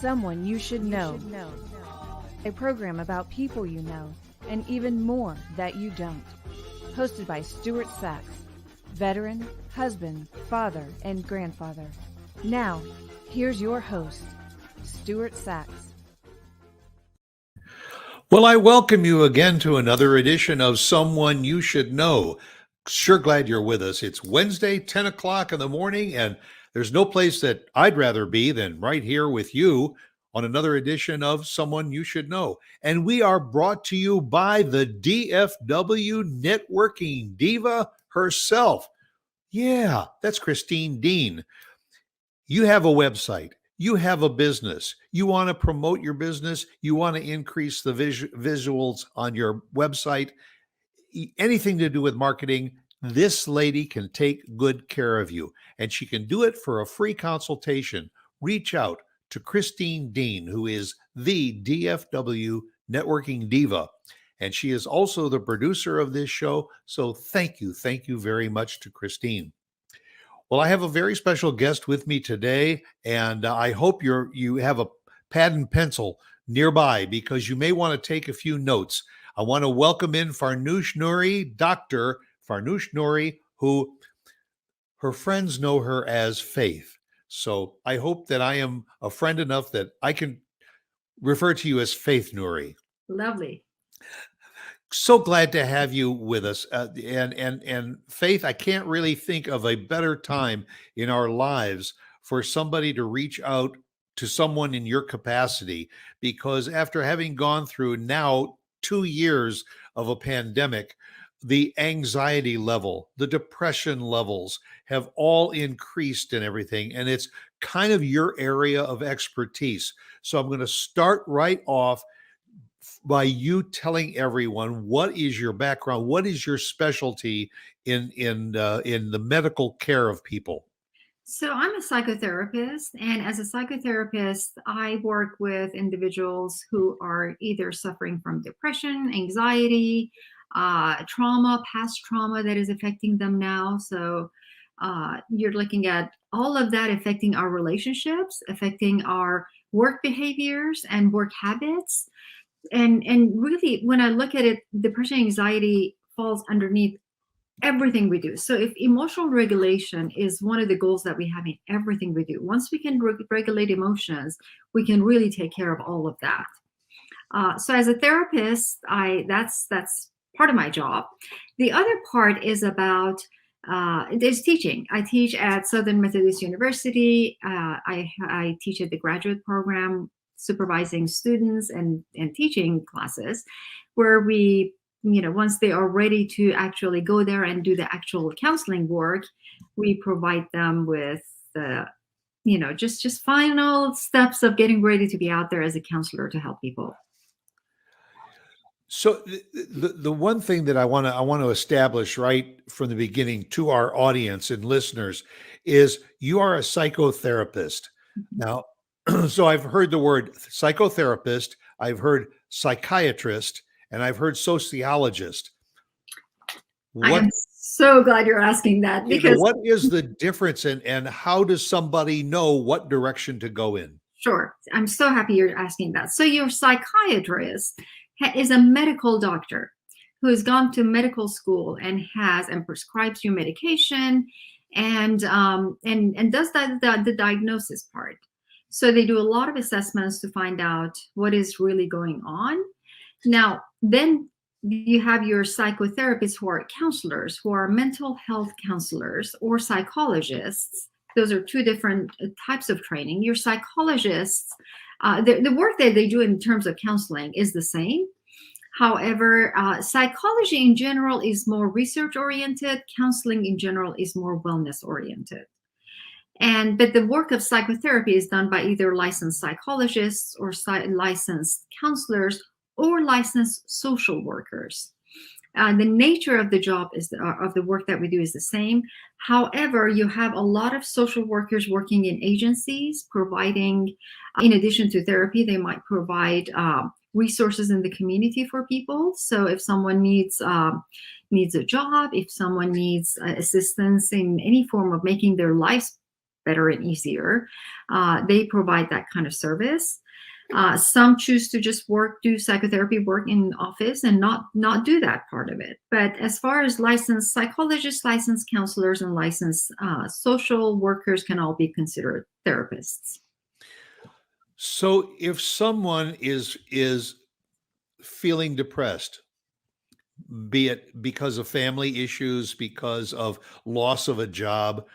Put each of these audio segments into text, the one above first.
Someone You Should Know, a program about people you know and even more that you don't. Hosted by Stuart Sax, veteran, husband, father, and grandfather. Now, here's your host, Stuart Sax. Well, I welcome you again to another edition of Someone You Should Know. Sure glad you're with us. It's Wednesday, 10 o'clock in the morning, and there's no place that I'd rather be than right here with you on another edition of Someone You Should Know. And we are brought to you by the DFW networking diva herself. Yeah, that's Christine Dean. You have a website. You have a business. You want to promote your business. You want to increase the visuals on your website. Anything to do with marketing, this lady can take good care of you. And she can do it for a free consultation. Reach out to Christine Dean, who is the DFW networking diva. And she is also the producer of this show. So thank you very much to Christine. Well, I have a very special guest with me today, and I hope you have a pad and pencil nearby because you may want to take a few notes. I want to welcome in Farnoosh Nouri, Dr. Farnoosh Nouri, who her friends know her as Faith. So I hope that I am a friend enough that I can refer to you as Faith Nouri. Lovely. So glad to have you with us. And Faith, I can't really think of a better time in our lives for somebody to reach out to someone in your capacity, because after having gone through now 2 years of a pandemic, the anxiety level, the depression levels have all increased and everything. And it's kind of your area of expertise. So I'm going to start right off by you telling everyone what is your background, what is your specialty in the medical care of people. So I'm a psychotherapist, and as a psychotherapist, I work with individuals who are either suffering from depression, anxiety, trauma, past trauma that is affecting them now. So you're looking at all of that affecting our relationships, affecting our work behaviors and work habits. And really, when I look at it, depression, anxiety falls underneath everything we do. So if emotional regulation is one of the goals that we have in everything we do, once we can regulate emotions, we can really take care of all of that. So as a therapist, that's part of my job. The other part is about there's teaching. I teach at Southern Methodist University. I teach at the graduate program, supervising students and teaching classes where we, once they are ready to actually go there and do the actual counseling work, we provide them with the, just final steps of getting ready to be out there as a counselor to help people. So the one thing that I want to establish right from the beginning to our audience and listeners is you are a psychotherapist. Mm-hmm. Now, so I've heard the word psychotherapist, I've heard psychiatrist, and I've heard sociologist. I am so glad you're asking that, because what is the difference and how does somebody know what direction to go in? Sure. I'm so happy you're asking that. So your psychiatrist is a medical doctor who has gone to medical school and prescribes you medication and does the diagnosis part. So they do a lot of assessments to find out what is really going on. Now, then you have your psychotherapists who are counselors, who are mental health counselors or psychologists. Those are two different types of training. Your psychologists, the work that they do in terms of counseling is the same. However, psychology in general is more research-oriented. Counseling in general is more wellness-oriented. But the work of psychotherapy is done by either licensed psychologists or licensed counselors or licensed social workers. The nature of the job of the work that we do is the same. However, you have a lot of social workers working in agencies providing, in addition to therapy, they might provide resources in the community for people. So if someone needs a job, if someone needs assistance in any form of making their lives better and easier. They provide that kind of service. Some choose to just do psychotherapy work in office and not do that part of it. But as far as licensed psychologists, licensed counselors, and licensed social workers can all be considered therapists. So if someone is feeling depressed, be it because of family issues, because of loss of a job,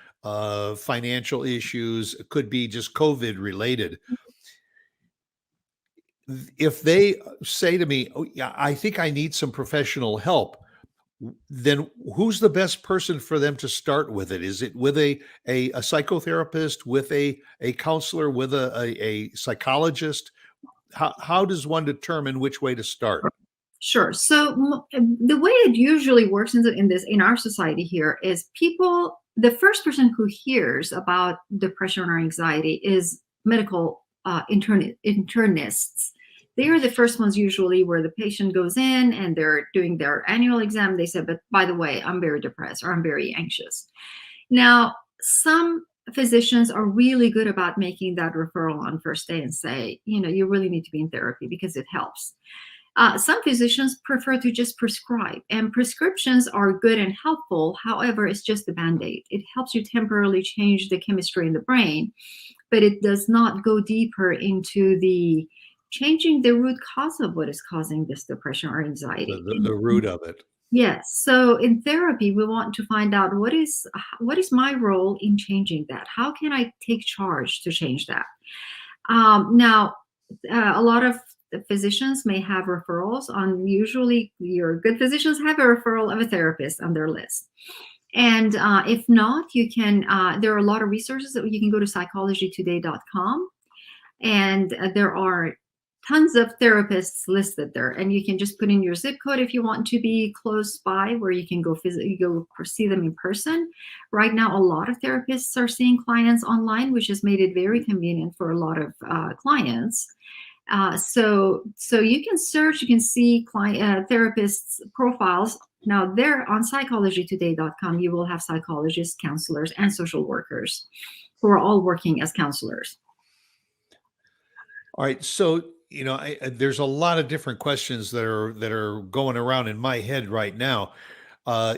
financial issues, it could be just COVID related. If they say to me, "Oh, yeah, I think I need some professional help," then who's the best person for them to start with it? Is it with a psychotherapist, with a counselor, with a psychologist? How does one determine which way to start? Sure. So the way it usually works in our society here is the first person who hears about depression or anxiety is medical internists. They are the first ones usually where the patient goes in and they're doing their annual exam. They say, but by the way, I'm very depressed or I'm very anxious. Now, some physicians are really good about making that referral on first day and say, you really need to be in therapy because it helps. Some physicians prefer to just prescribe, and prescriptions are good and helpful. However, it's just a Band-Aid. It helps you temporarily change the chemistry in the brain, but it does not go deeper into changing the root cause of what is causing this depression or anxiety. The root of it. Yes. So in therapy, we want to find out what is my role in changing that? How can I take charge to change that? Now, a lot of the physicians may have referrals usually your good physicians have a referral of a therapist on their list. And if not, you can, there are a lot of resources that you can go to psychologytoday.com, and there are tons of therapists listed there, and you can just put in your zip code if you want to be close by where you can go see them in person. Right now, a lot of therapists are seeing clients online, which has made it very convenient for a lot of clients. So you can search, you can see therapists' profiles. Now, there on psychologytoday.com, you will have psychologists, counselors, and social workers who are all working as counselors. All right. So, there's a lot of different questions that are going around in my head right now.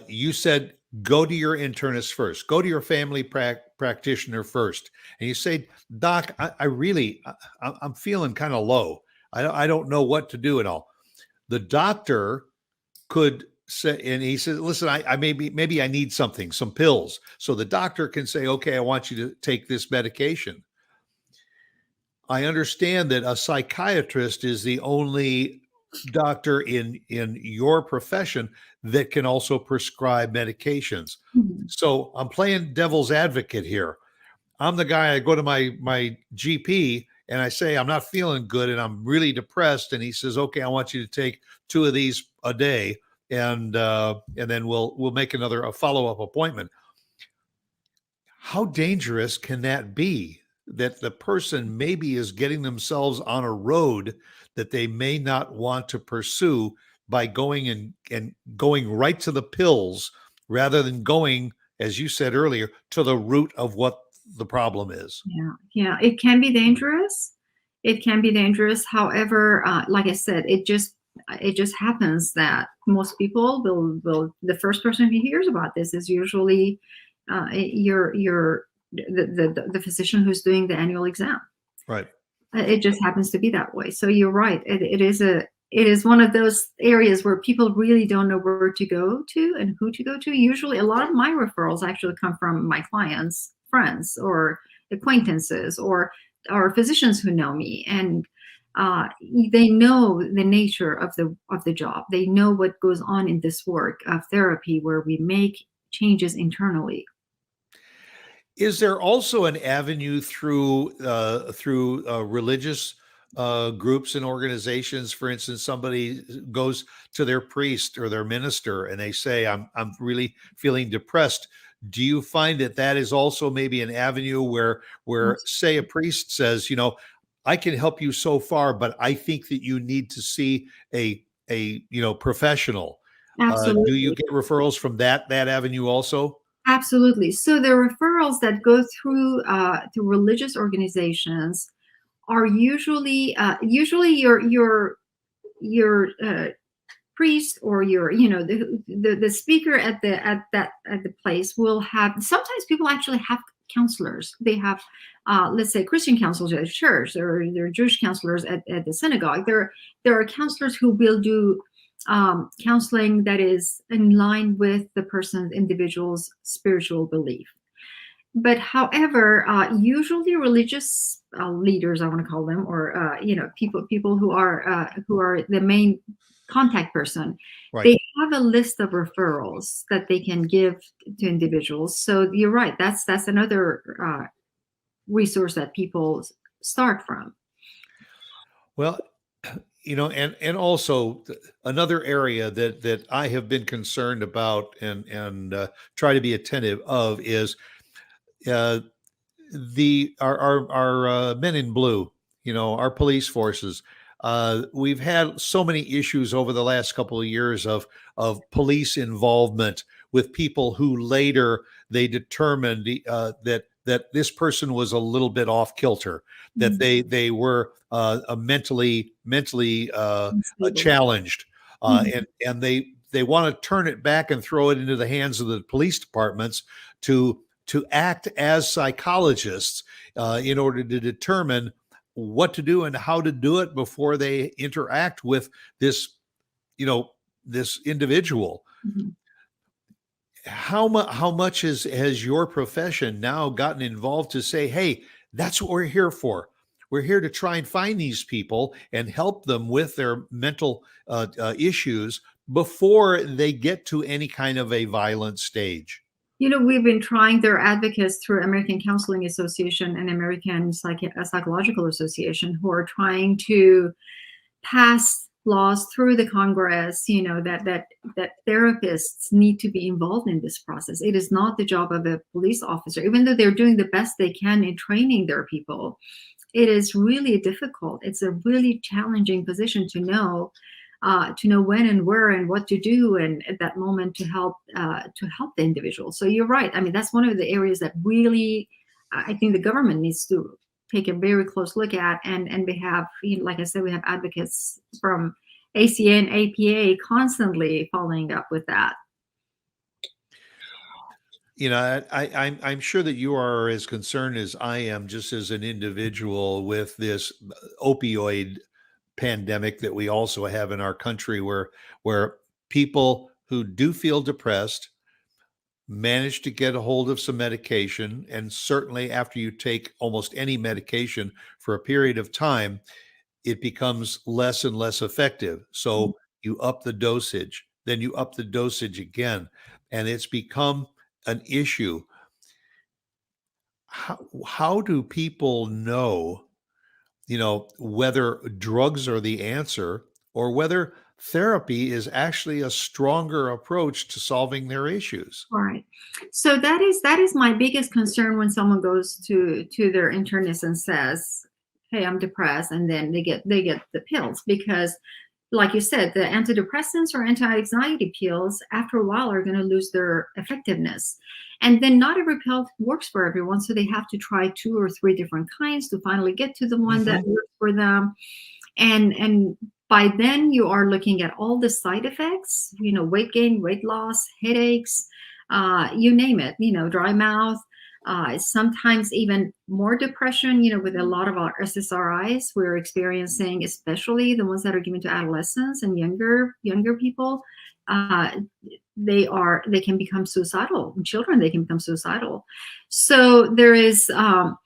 You said go to your internist first, go to your family practitioner first, and you say, "Doc, I'm feeling kind of low. I don't know what to do at all." The doctor could say, and he says, "Listen, I maybe I need some pills." So the doctor can say, "Okay, I want you to take this medication." I understand that a psychiatrist is the only doctor in your profession that can also prescribe medications. Mhm. So I'm playing devil's advocate here. I'm the guy, I go to my GP and I say, I'm not feeling good and I'm really depressed. And he says, okay, I want you to take 2 of these a day. And then we'll make a follow-up appointment. How dangerous can that be? That the person maybe is getting themselves on a road that they may not want to pursue by going and going right to the pills rather than going, as you said earlier, to the root of what the problem is. Yeah, it can be dangerous. It can be dangerous. However, like I said, it just happens that most people will the first person who hears about this is usually the physician who's doing the annual exam. Right. It just happens to be that way. So you're right. It is one of those areas where people really don't know where to go to and who to go to. Usually, a lot of my referrals actually come from my clients' friends or acquaintances or physicians who know me, and they know the nature of the job. They know what goes on in this work of therapy, where we make changes internally. Is there also an avenue through religious groups and organizations? For instance, somebody goes to their priest or their minister and they say, I'm really feeling depressed. Do you find that is also maybe an avenue where say a priest says, I can help you so far, but I think that you need to see a professional. Absolutely. Do you get referrals from that avenue also? Absolutely. So the referrals that go through to religious organizations are usually your priest or your the speaker at the place will have. Sometimes people actually have counselors. They have let's say Christian counselors at church, or there are Jewish counselors at the synagogue. There are counselors who will do counseling that is in line with the person's individual's spiritual belief. But however, usually religious leaders, I want to call them, or people who are the main contact person, Right. they have a list of referrals that they can give to individuals. So you're right. That's another resource that people start from. Well, and also another area that I have been concerned about and try to be attentive of is uh, the our men in blue, our police forces. We've had so many issues over the last couple of years of police involvement with people who later they determined that this person was a little bit off kilter, that they were mentally Unstable. challenged, Mhm. and they want to turn it back and throw it into the hands of the police departments to act as psychologists in order to determine what to do and how to do it before they interact with this, this individual. Mhm. How much has your profession now gotten involved to say, hey, that's what we're here for? We're here to try and find these people and help them with their mental issues before they get to any kind of a violent stage. We've been trying. There are advocates through American Counseling Association and American Psychological Association who are trying to pass laws through the Congress, that therapists need to be involved in this process. It is not the job of a police officer, even though they're doing the best they can in training their people. It is really difficult. It's a really challenging position to know when and where and what to do, and at that moment to help the individual. So you're right. I mean, that's one of the areas that really I think the government needs to take a very close look at. And we have, like I said, we have advocates from ACA and APA constantly following up with that. I'm sure that you are as concerned as I am, just as an individual, with this opioid pandemic that we also have in our country, where people who do feel depressed manage to get a hold of some medication, and certainly after you take almost any medication for a period of time, it becomes less and less effective. So you up the dosage, then you up the dosage again, and it's become an issue. How do people know, whether drugs are the answer or whether therapy is actually a stronger approach to solving their issues? Right. So that is my biggest concern when someone goes to their internist and says, "Hey, I'm depressed," and then they get the pills, because like you said, the antidepressants or anti-anxiety pills after a while are going to lose their effectiveness. And then not every pill works for everyone, so they have to try 2 or 3 different kinds to finally get to the one that Mhm. works for them. And by then you are looking at all the side effects, weight gain, weight loss, headaches, you name it, dry mouth, sometimes even more depression. With a lot of our SSRIs we're experiencing, especially the ones that are given to adolescents and younger people, uh, they can become suicidal. In children, they can become suicidal. So there is a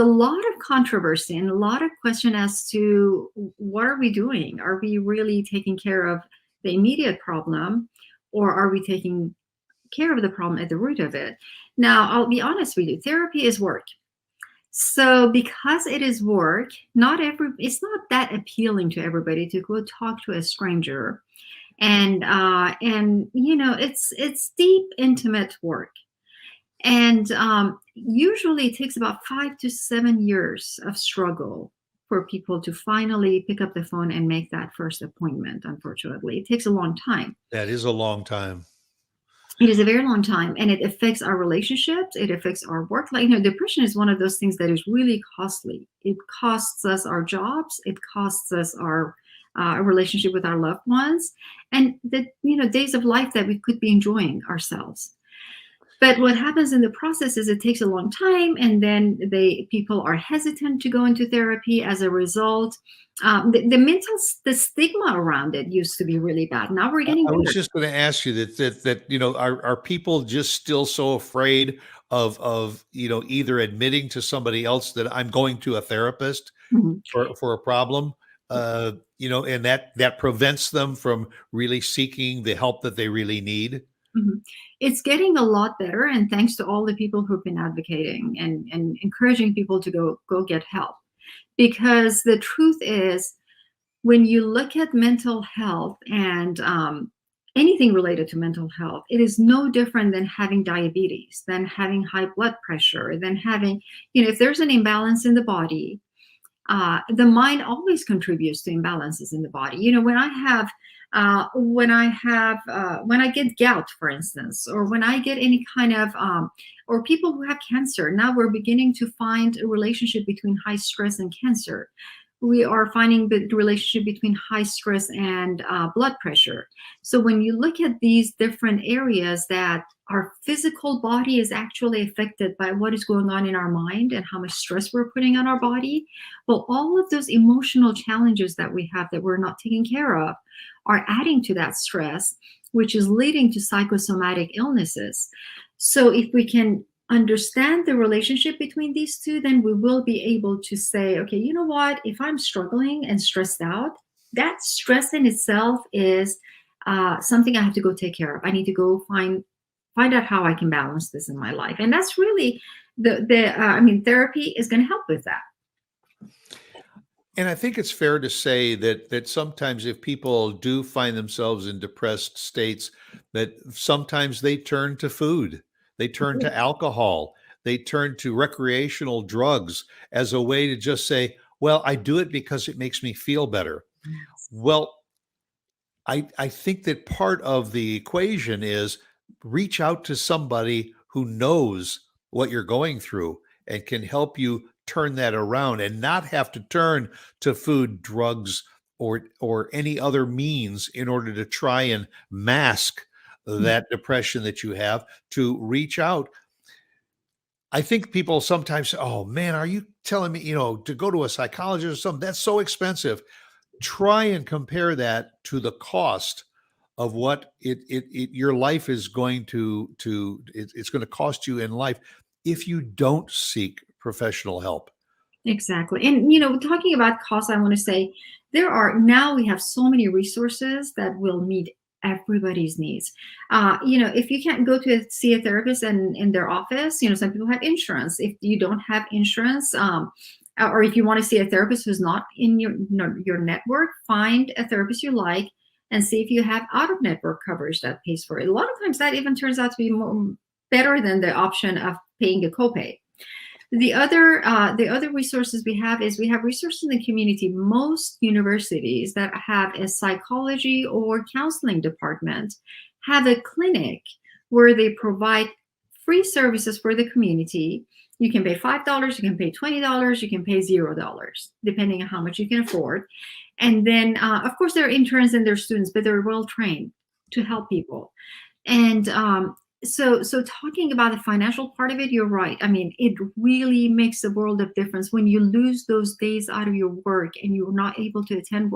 lot of controversy and a lot of question as to what are we doing? Are we really taking care of the immediate problem, or are we taking care of the problem at the root of it? Now, I'll be honest with you, therapy is work. So because it is work, it's not that appealing to everybody to go talk to a stranger. And it's deep, intimate work. And usually it takes about 5 to 7 years of struggle for people to finally pick up the phone and make that first appointment. Unfortunately, it takes a long time. That is a long time. It is a very long time, and it affects our relationships. It affects our work. Like, depression is one of those things that is really costly. It costs us our jobs. It costs us our relationship with our loved ones, and the days of life that we could be enjoying ourselves. But what happens in the process is it takes a long time, and then people are hesitant to go into therapy as a result. The stigma around it used to be really bad. Now we're getting I was better. just going to ask you that are people just still so afraid of either admitting to somebody else that I'm going to a therapist Mhm. for a problem, and that prevents them from really seeking the help that they really need. Mhm. It's getting a lot better, and thanks to all the people who've been advocating and encouraging people to go get help. Because the truth is, when you look at mental health and anything related to mental health, it is no different than having diabetes, than having high blood pressure, than having, if there's an imbalance in the body, the mind always contributes to imbalances in the body. When I get gout, for instance, or when I get any kind of or people who have cancer, now we're beginning to find a relationship between high stress and cancer. We are finding the relationship between high stress and blood pressure. So when you look at these different areas that our physical body is actually affected by what is going on in our mind and how much stress we're putting on our body, well, all of those emotional challenges that we have that we're not taking care of are adding to that stress, which is leading to psychosomatic illnesses. So if we can understand the relationship between these two, then we will be able to say, okay, you know what, if I'm struggling and stressed out, that stress in itself is something I have to go take care of. I need to go find out how I can balance this in my life. And that's really therapy is going to help with that. And I think it's fair to say that sometimes if people do find themselves in depressed states, that sometimes they turn to food, they turn to alcohol, they turn to recreational drugs as a way to just say, well, I do it because it makes me feel better. Well, I think that part of the equation is reach out to somebody who knows what you're going through and can help you turn that around and not have to turn to food, drugs, or any other means in order to try and mask that depression that you have, to reach out. I think people sometimes say, oh man, are you telling me, to go to a psychologist or something? That's so expensive. Try and compare that to the cost of what your life is going it's going to cost you in life if you don't seek professional help. Exactly. And, talking about costs, I want to say now we have so many resources that will meet everybody's needs. If you can't go to see a therapist in their office, some people have insurance. If you don't have insurance, or if you want to see a therapist who's not in your network, find a therapist you like and see if you have out-of-network coverage that pays for it. A lot of times that even turns out to be better than the option of paying a copay. The other resources we have resources in the community. Most universities that have a psychology or counseling department have a clinic where they provide free services for the community. You can pay $5, you can pay $20, you can pay $0, depending on how much you can afford. And then, of course, there are interns and their students, but they're well trained to help people. And so talking about the financial part of it, you're right. I mean, it really makes a world of difference when you lose those days out of your work and you're not able to attend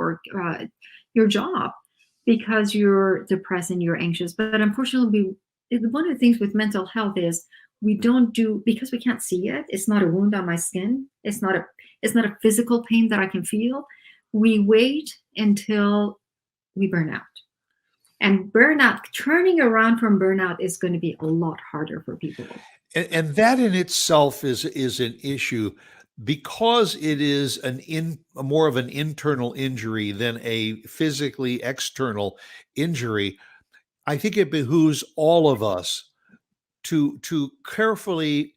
your job because you're depressed and you're anxious. But unfortunately, one of the things with mental health is because we can't see it. It's not a wound on my skin. It's not a physical pain that I can feel. We wait until we burn out. And turning around from burnout is going to be a lot harder for people. And that in itself is an issue because it is more of an internal injury than a physically external injury. I think it behooves all of us to carefully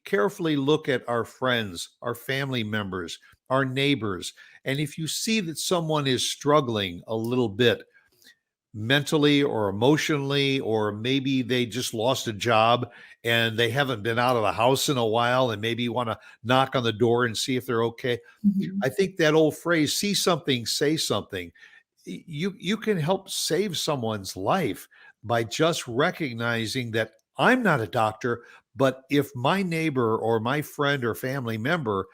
look at our friends, our family members, our neighbors. And if you see that someone is struggling a little bit, mentally or emotionally, or maybe they just lost a job and they haven't been out of the house in a while, and maybe you want to knock on the door and see if they're okay. Mhm. I think that old phrase, see something, say something, you can help save someone's life by just recognizing that I'm not a doctor, but if my neighbor or my friend or family member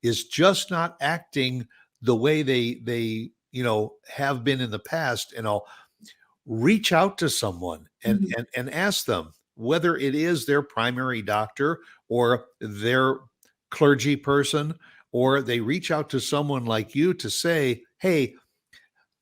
is just not acting the way they have been in the past, and I'll reach out to someone and Mhm. and ask them whether it is their primary doctor or their clergy person, or they reach out to someone like you to say, hey,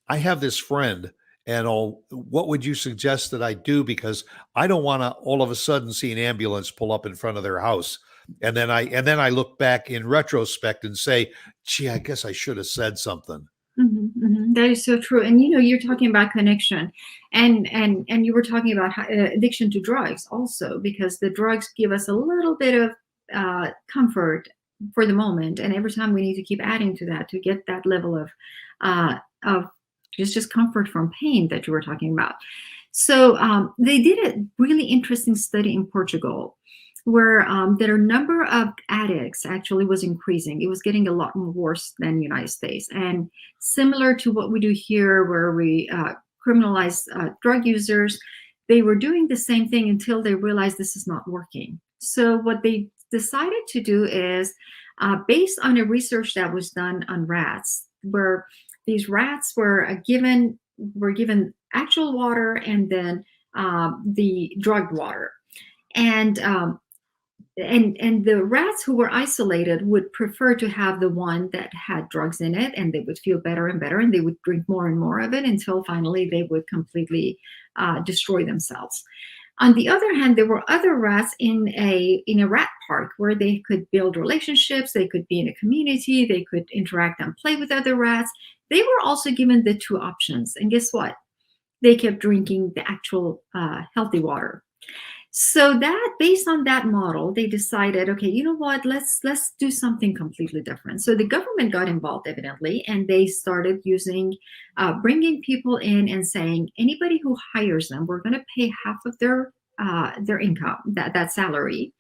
I have this friend, and what would you suggest that I do? Because I don't want to all of a sudden see an ambulance pull up in front of their house. And then I look back in retrospect and say, gee, I guess I should have said something. Mhm, mhm. That is so true. And you're talking about connection, and you were talking about addiction to drugs also, because the drugs give us a little bit of comfort for the moment, and every time we need to keep adding to that to get that level of just comfort from pain that you were talking about. So they did a really interesting study in Portugal where their number of addicts actually was increasing. It was getting a lot more worse than the United States. And similar to what we do here, where we criminalize drug users, they were doing the same thing until they realized this is not working. So what they decided to do is, based on a research that was done on rats, where these rats were given actual water and then the drugged water, and and the rats who were isolated would prefer to have the one that had drugs in it, and they would feel better and better, and they would drink more and more of it until finally they would completely destroy themselves. On the other hand, there were other rats in a rat park where they could build relationships, they could be in a community, they could interact and play with other rats. They were also given the two options, and guess what? They kept drinking the actual healthy water. So that, based on that model, they decided, okay, you know what, let's do something completely different. So the government got involved, evidently, and they started bringing people in and saying, anybody who hires them, we're going to pay half of their income, that salary,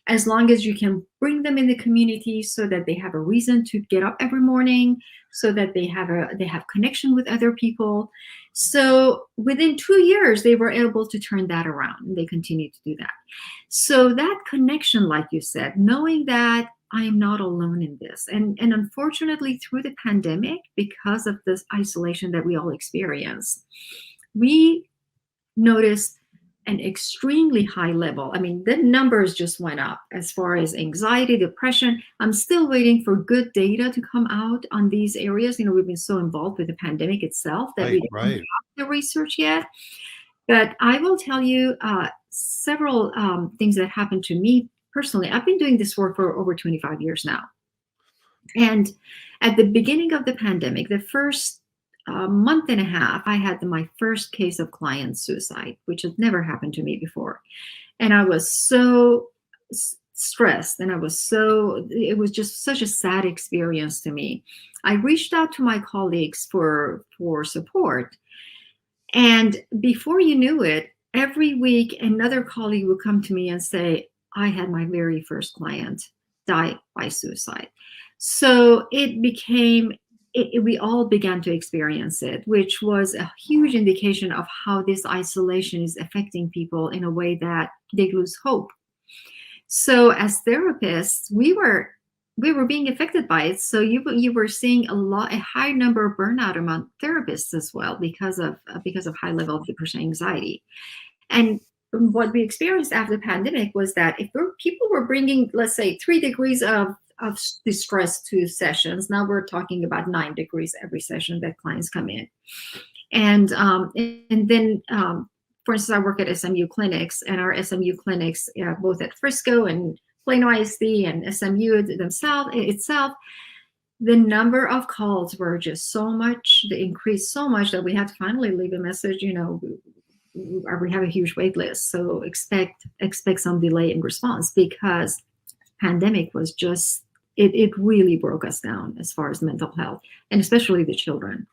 as long as you can bring them in the community so that they have a reason to get up every morning, so that they have connection with other people. So within 2 years, they were able to turn that around, and they continue to do that. So that connection, like you said, knowing that I'm not alone in this. And unfortunately, through the pandemic, because of this isolation that we all experience, we noticed an extremely high level. I mean, the numbers just went up as far as anxiety, depression. I'm still waiting for good data to come out on these areas. We've been so involved with the pandemic itself that we don't have the research yet. But I will tell you several things that happened to me personally. I've been doing this work for over 25 years now. And at the beginning of the pandemic, the first month and a half, I had my first case of client suicide, which had never happened to me before. And I was so stressed, and it was just such a sad experience to me. I reached out to my colleagues for support. And before you knew it, every week, another colleague would come to me and say, I had my very first client die by suicide. So it became, we all began to experience it, which was a huge indication of how this isolation is affecting people in a way that they lose hope. So as therapists, we were being affected by it. So you were seeing a high number of burnout among therapists as well, because of high level of depression, anxiety. And what we experienced after the pandemic was that if people were bringing, let's say, 3 degrees of distress to sessions, now we're talking about 9 degrees every session that clients come in. And then, for instance, I work at SMU clinics, and our SMU clinics, both at Frisco and Plano ISD and SMU itself, the number of calls were just they increased so much that we had to finally leave a message, we have a huge wait list. So expect some delay in response, because pandemic was just, it really broke us down as far as mental health, and especially the children.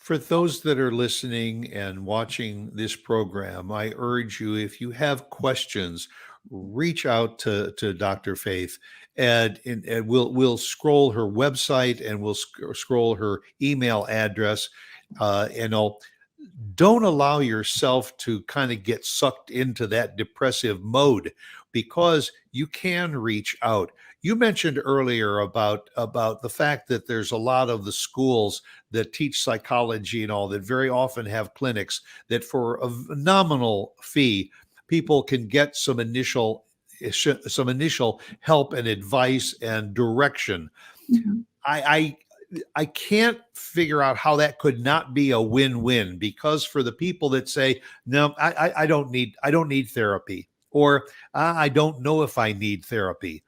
For those that are listening and watching this program, I urge you, if you have questions, reach out to Dr. Faith, and we'll scroll her website, and we'll scroll her email address, and don't allow yourself to kind of get sucked into that depressive mode, because you can reach out. You mentioned earlier about the fact that there's a lot of the schools that teach psychology and all that very often have clinics that for a nominal fee, people can get some initial help and advice and direction. Mhm. I can't figure out how that could not be a win-win, because for the people that say, no, I don't need therapy, or I don't know if I need therapy,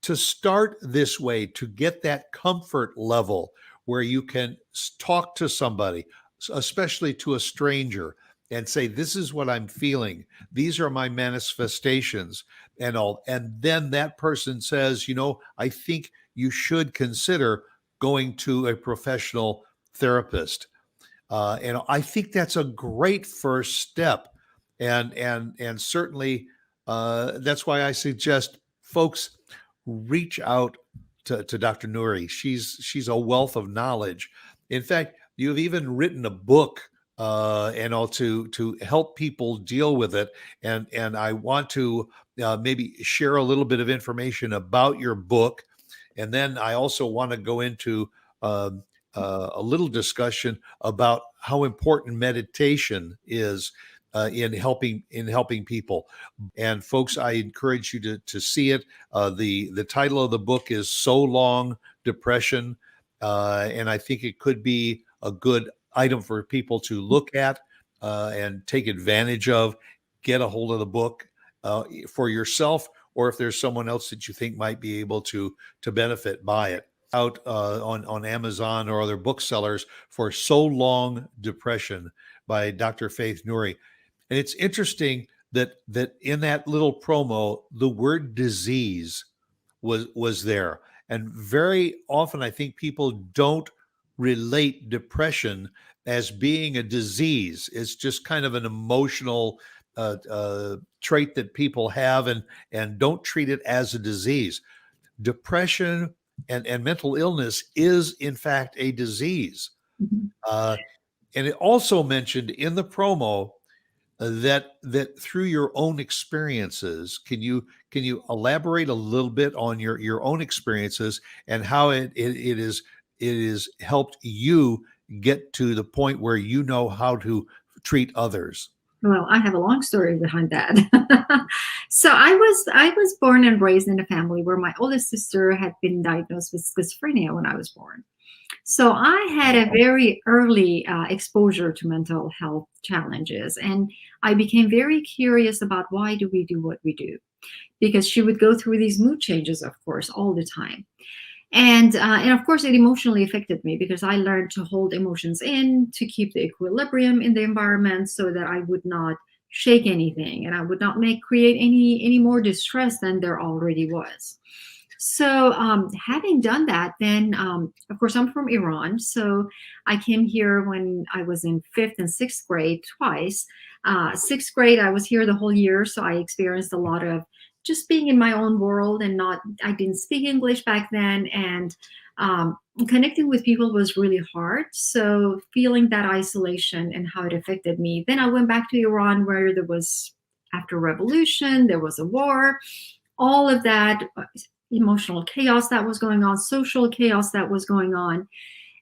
to start this way, to get that comfort level where you can talk to somebody, especially to a stranger, and say, this is what I'm feeling. These are my manifestations and all. And then that person says, I think you should consider going to a professional therapist. And I think that's a great first step. And certainly that's why I suggest folks reach out to Dr. Nouri. She's a wealth of knowledge. In fact, you've even written a book, and all to help people deal with it. And I want to maybe share a little bit of information about your book, and then I also want to go into a little discussion about how important meditation is in helping people. And folks, I encourage you to see it. The title of the book is So Long Depression, and I think it could be a good item for people to look at and take advantage of. Get a hold of the book for yourself, or if there's someone else that you think might be able to benefit by it. Out on Amazon or other booksellers for So Long Depression by Dr. Faith Nouri. And it's interesting that in that little promo, the word disease was there. And very often I think people don't relate depression as being a disease. It's just kind of an emotional trait that people have, and don't treat it as a disease. Depression and mental illness is in fact a disease. Mhm. And it also mentioned in the promo that through your own experiences, can you elaborate a little bit on your own experiences and how it is helped you get to the point where you know how to treat others? Well, I have a long story behind that. So I was born and raised in a family where my oldest sister had been diagnosed with schizophrenia when I was born. So I had a very early exposure to mental health challenges, and I became very curious about why do we do what we do? Because she would go through these mood changes, of course, all the time. And of course, it emotionally affected me because I learned to hold emotions in, to keep the equilibrium in the environment so that I would not shake anything and I would not create any more distress than there already was. So having done that, then of course I'm from Iran, so I came here when I was in 5th and 6th grade twice. 6th grade, I was here the whole year, so I experienced a lot of just being in my own world, and I didn't speak English back then, and connecting with people was really hard. So feeling that isolation and how it affected me. Then I went back to Iran, where there was, after revolution, there was a war, all of that emotional chaos that was going on, social chaos that was going on.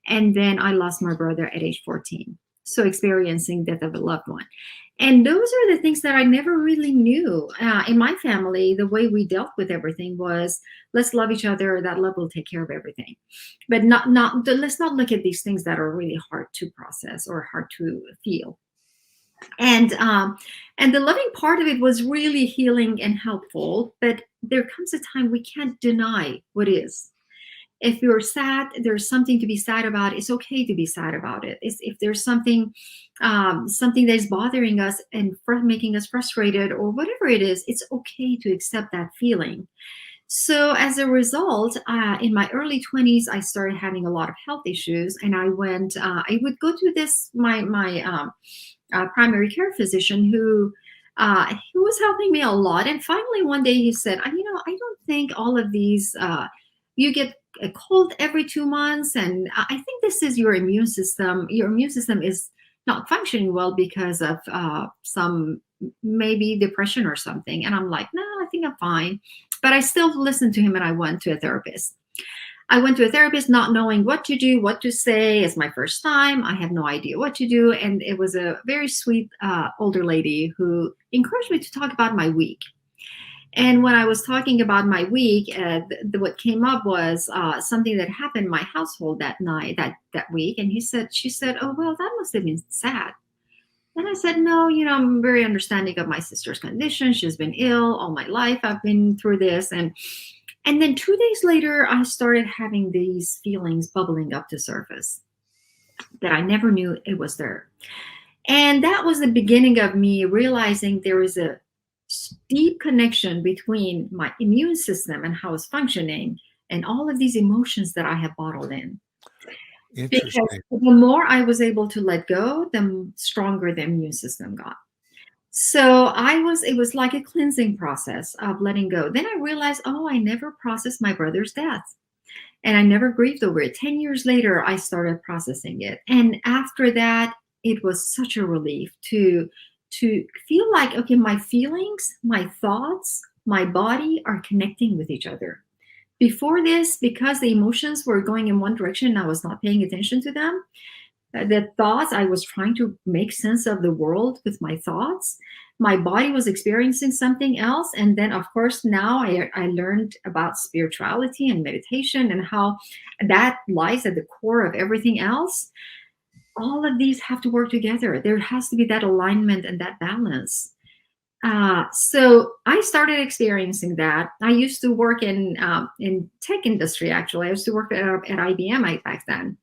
And then I lost my brother at age 14. So experiencing death of a loved one. And those are the things that I never really knew. In my family, the way we dealt with everything was, let's love each other. That love will take care of everything. But let's not look at these things that are really hard to process or hard to feel. And the loving part of it was really healing and helpful. But there comes a time we can't deny what is. If you're sad, there's something to be sad about. It's okay to be sad about it. If there's something that is bothering us and making us frustrated or whatever it is, it's okay to accept that feeling. So as a result, in my early 20s, I started having a lot of health issues, and I would go to this my primary care physician who was helping me a lot. And finally, one day he said, I don't think all of these you get a cold every 2 months, and I think this is your immune system. Your immune system is not functioning well because of some maybe depression or something. And I'm like, no, I think I'm fine. But I still listened to him, and I went to a therapist. I went to a therapist not knowing what to do, what to say. It's my first time. I have no idea what to do. And it was a very sweet older lady who encouraged me to talk about my week. And when I was talking about my week, what came up was something that happened in my household that night, that week. And she said, "Oh, well, that must have been sad." And I said, "No, I'm very understanding of my sister's condition. She's been ill all my life. I've been through this." And then 2 days later, I started having these feelings bubbling up to surface that I never knew it was there. And that was the beginning of me realizing there is a deep connection between my immune system and how it's functioning and all of these emotions that I have bottled in. Because Interesting. the more I was able to let go, the stronger the immune system got. So it was like a cleansing process of letting go. Then I realized, oh, I never processed my brother's death. And I never grieved over it. 10 years later, I started processing it. And after that, it was such a relief to feel like, okay, my feelings, my thoughts, my body are connecting with each other. Before this, because the emotions were going in one direction and I was not paying attention to them, the thoughts, I was trying to make sense of the world with my thoughts. My body was experiencing something else. And then, of course, now I learned about spirituality and meditation and how that lies at the core of everything else. All of these have to work together. There has to be that alignment and that balance. So I started experiencing that. I used to work in tech industry. Actually, I used to work at IBM back then.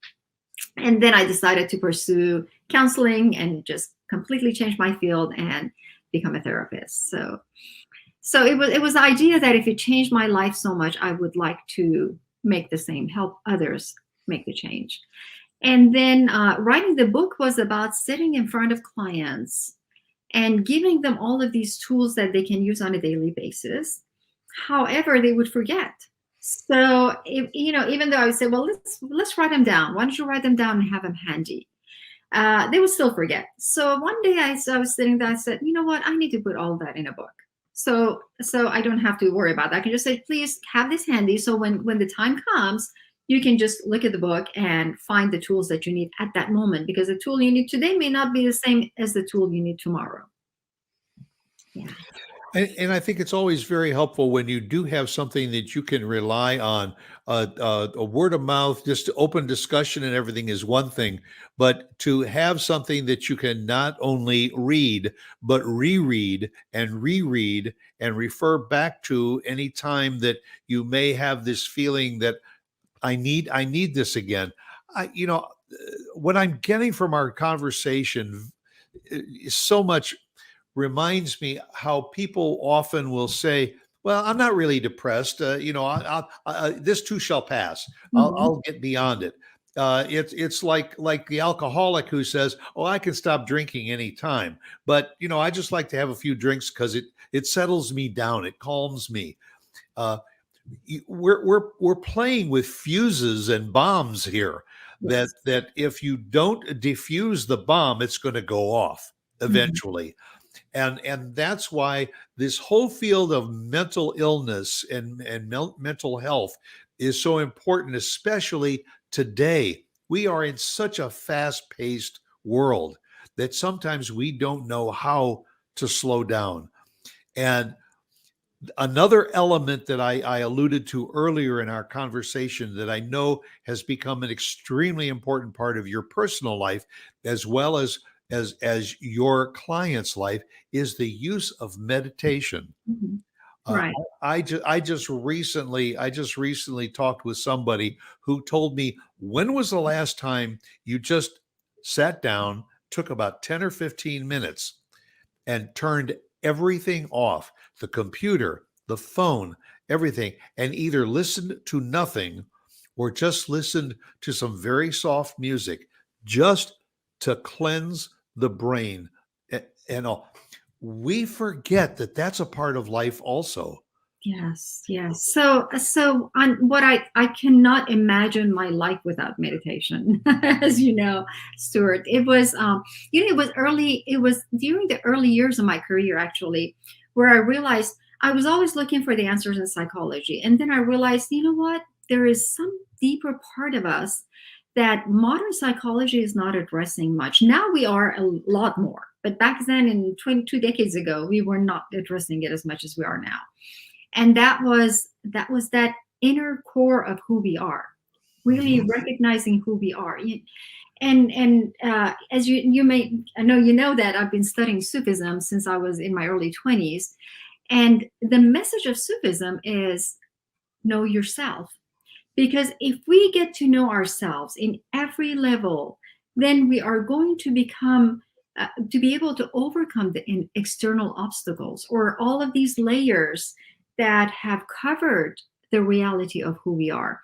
And then I decided to pursue counseling and just completely change my field and become a therapist. So it was the idea that if it changed my life so much, I would like to make the same, help others make the change. And then writing the book was about sitting in front of clients and giving them all of these tools that they can use on a daily basis. However, they would forget. So, even though I would say, well, let's write them down. Why don't you write them down and have them handy? They would still forget. So one day I was sitting there, I said, you know what? I need to put all that in a book. So I don't have to worry about that. I can just say, please have this handy. So when the time comes, you can just look at the book and find the tools that you need at that moment, because the tool you need today may not be the same as the tool you need tomorrow. Yeah. And I think it's always very helpful when you do have something that you can rely on. A word of mouth, just open discussion and everything is one thing, but to have something that you can not only read, but reread and refer back to any time that you may have this feeling that I need this again. What I'm getting from our conversation is so much reminds me how people often will say, "Well, I'm not really depressed. This too shall pass. I'll get beyond it." It's like the alcoholic who says, "Oh, I can stop drinking anytime, but I just like to have a few drinks because it settles me down, it calms me." Uh, we're playing with fuses and bombs here. Yes. That if you don't defuse the bomb, it's going to go off eventually. And that's why this whole field of mental illness and mental health is so important, especially today. We are in such a fast-paced world that sometimes we don't know how to slow down. And another element that I alluded to earlier in our conversation that I know has become an extremely important part of your personal life, as well as your client's life, is the use of meditation. Mhm. Uh, Right. I just recently talked with somebody who told me, when was the last time you just sat down, took about 10 or 15 minutes and turned everything off, the computer, the phone, everything, and either listened to nothing or just listened to some very soft music just to cleanse the brain and all. We forget that that's a part of life also. Yes, yes. So on what I cannot imagine my life without meditation. As you know, Stuart, it was it was during the early years of my career actually, where I realized I was always looking for the answers in psychology. And then I realized, you know what? There is some deeper part of us that modern psychology is not addressing much. Now we are a lot more. But back then, in 22 decades ago, we were not addressing it as much as we are now. And that inner core of who we are, really recognizing who we are. And as you may, I know you know that I've been studying Sufism since I was in my early 20s, and the message of Sufism is know yourself. Because if we get to know ourselves in every level, then we are going to become to be able to overcome the external obstacles or all of these layers that have covered the reality of who we are.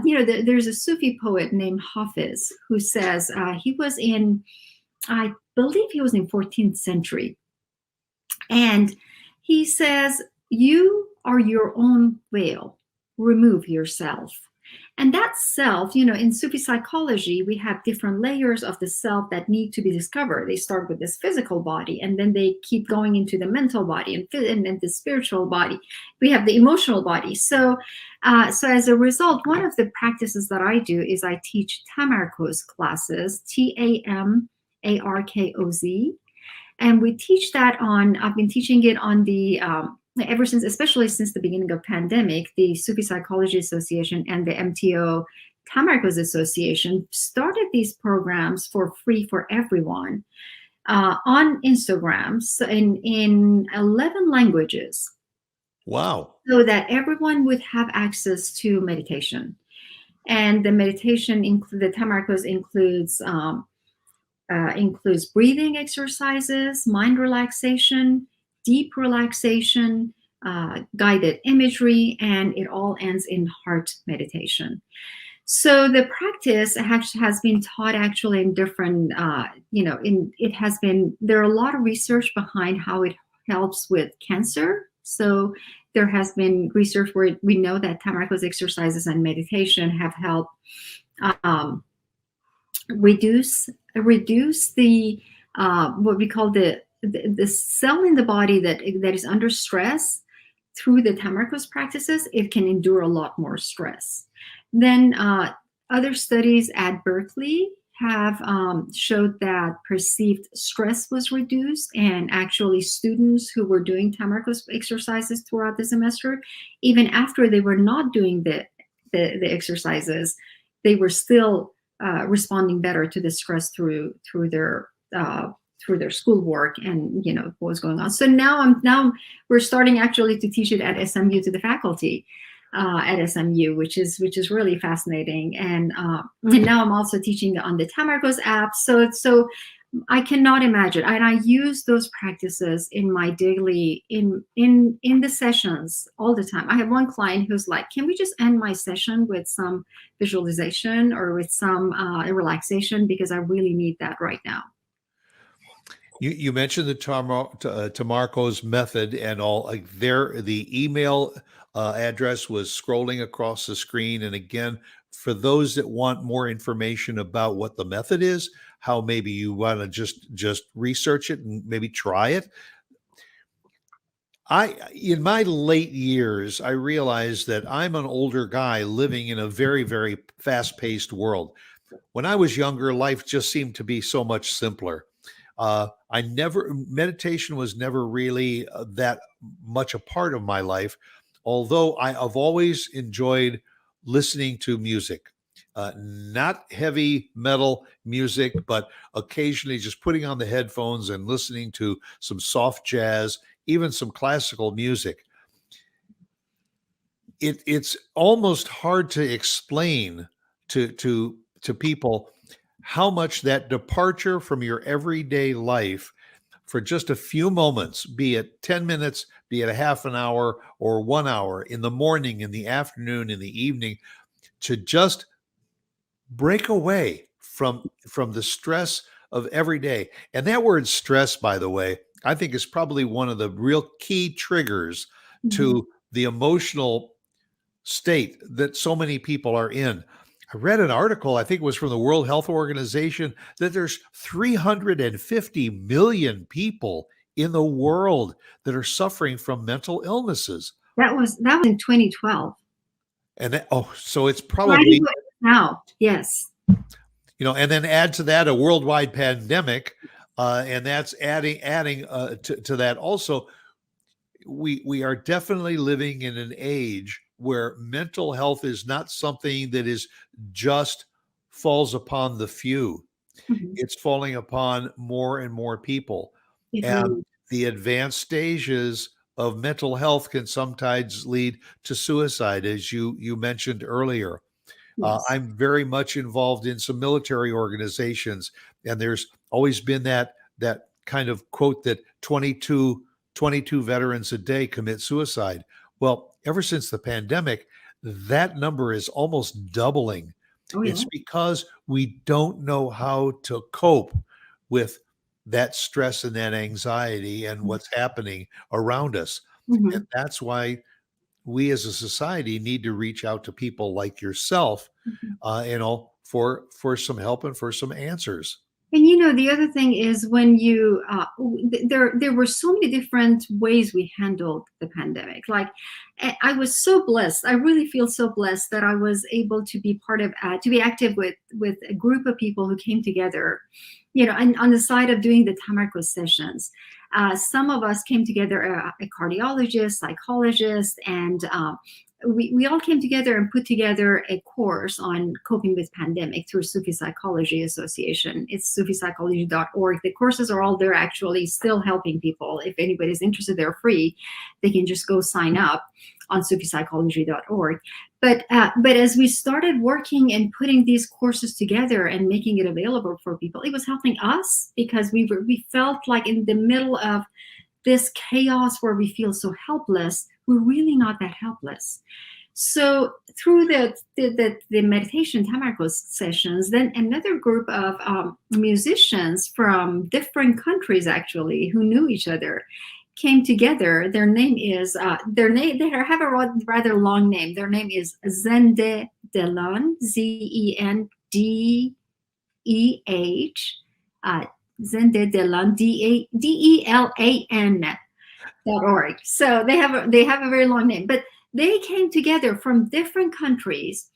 There's a Sufi poet named Hafiz who says he was in, I believe he was in 14th century. And he says, you are your own veil, remove yourself. And that self, in Sufi psychology, we have different layers of the self that need to be discovered. They start with this physical body, and then they keep going into the mental body and the spiritual body. We have the emotional body. So as a result, one of the practices that I do is I teach Tamarkoz classes, Tamarkoz. And we teach that I've been teaching it on the ever since, especially since the beginning of pandemic, the Sufi Psychology Association and the MTO Tamarkoz Association started these programs for free for everyone on Instagram, so in 11 languages. Wow. So that everyone would have access to meditation. And the meditation, the Tamarkoz includes breathing exercises, mind relaxation, deep relaxation, guided imagery, and it all ends in heart meditation. So the practice has been taught actually in different, there are a lot of research behind how it helps with cancer. So there has been research where we know that Tamarkoz exercises and meditation have helped reduce the what we call the cell in the body that is under stress. Through the Tamarkoz practices, it can endure a lot more stress. Then other studies at Berkeley have showed that perceived stress was reduced, and actually students who were doing Tamarkoz exercises throughout the semester, even after they were not doing the exercises, they were still responding better to the stress through their schoolwork and what was going on. So now we're starting actually to teach it at SMU to the faculty at SMU, which is really fascinating. And now I'm also teaching on the Tamarkoz app. So I cannot imagine, and I use those practices in my daily in the sessions all the time. I have one client who's like, "Can we just end my session with some visualization or with some relaxation, because I really need that right now." You mentioned the Tamarkoz method and all. Like the email address was scrolling across the screen. And again, for those that want more information about what the method is, how maybe you want to just research it and maybe try it. In my late years, I realized that I'm an older guy living in a very, very fast-paced world. When I was younger, life just seemed to be so much simpler. Meditation was never really that much a part of my life, although I've always enjoyed listening to music. Not heavy metal music, but occasionally just putting on the headphones and listening to some soft jazz, even some classical music. It's almost hard to explain to people how much that departure from your everyday life for just a few moments, be it 10 minutes, be it a half an hour or 1 hour in the morning, in the afternoon, in the evening, to just break away from the stress of every day. And that word stress, by the way, I think is probably one of the real key triggers Mhm. to the emotional state that so many people are in. I read an article, I think it was from the World Health Organization, that there's 350 million people in the world that are suffering from mental illnesses. That was in 2012. And that, oh, so it's Right probably, now, yes. and then add to that a worldwide pandemic, and that's adding to that also. We are definitely living in an age where mental health is not something that is just falls upon the few. Mhm. It's falling upon more and more people. It And really, the advanced stages of mental health can sometimes lead to suicide, as you mentioned earlier. yes. I'm very much involved in some military organizations, and there's always been that kind of quote that 22 veterans a day commit suicide. Well, ever since the pandemic, that number is almost doubling. Oh, yeah. It's because we don't know how to cope with that stress and that anxiety and what's happening around us. And Mhm. that's why we as a society need to reach out to people like yourself, Mhm. for some help and for some answers. And the other thing is when there were so many different ways we handled the pandemic. Like, I was so blessed. I really feel so blessed that I was able to be to be active with a group of people who came together, and on the side of doing the Tamarko sessions. Some of us came together, a cardiologist, psychologist, and we all came together and put together a course on coping with pandemic through Sufi Psychology Association. It's sufipsychology.org. The courses are all there, actually still helping people. If anybody's interested, they're free. They can just go sign up on sufipsychology.org. But as we started working and putting these courses together and making it available for people, it was helping us because we felt like in the middle of this chaos where we feel so helpless, we're really not that helpless. So through the meditation tamarkos sessions, then another group of musicians from different countries, actually, who knew each other, came together. Their name is they have a rather long name. Their name is Zende Delan, ZENDEH, Zende Delan, DELAN.org. So they have a very long name, but they came together from different countries,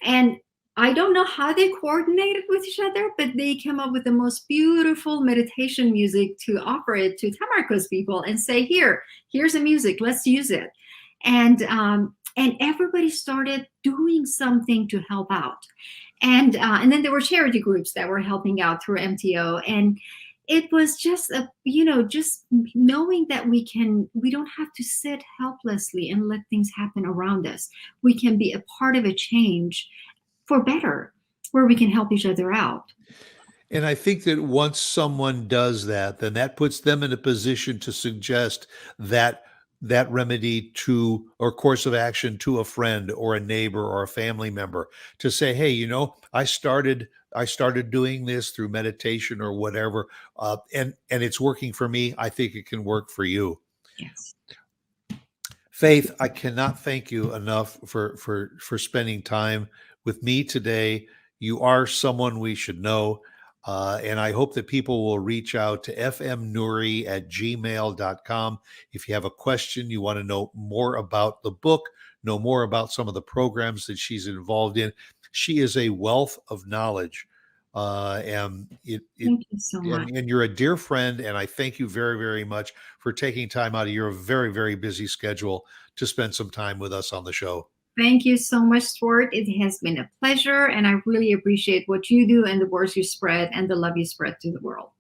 and I don't know how they coordinated with each other, but they came up with the most beautiful meditation music to offer it to Tamarkos people and say, here's the music, let's use it. And everybody started doing something to help out. And then there were charity groups that were helping out through MTO. And it was just just knowing that we don't have to sit helplessly and let things happen around us. We can be a part of a change for better, where we can help each other out. And I think that once someone does that, then that puts them in a position to suggest that remedy to or course of action to a friend or a neighbor or a family member, to say, hey, I started doing this through meditation or whatever, and it's working for me. I think it can work for you. Yes. Faith, I cannot thank you enough for spending time with me today. You are someone we should know. And I hope that people will reach out to fmnouri@gmail.com. If you have a question, you want to know more about the book, know more about some of the programs that she's involved in. She is a wealth of knowledge. Thank you so much. And you're a dear friend, and I thank you very, very much for taking time out of your very, very busy schedule to spend some time with us on the show. Thank you so much, Stuart. It has been a pleasure, and I really appreciate what you do and the words you spread and the love you spread to the world.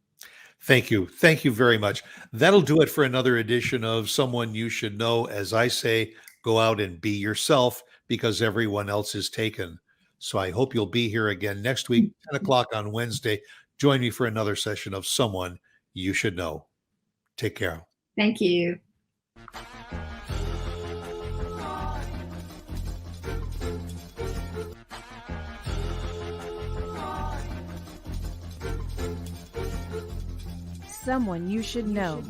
Thank you. Thank you very much. That'll do it for another edition of Someone You Should Know. As I say, go out and be yourself because everyone else is taken. So I hope you'll be here again next week, 10 o'clock on Wednesday. Join me for another session of Someone You Should Know. Take care. Thank you. Someone you should know.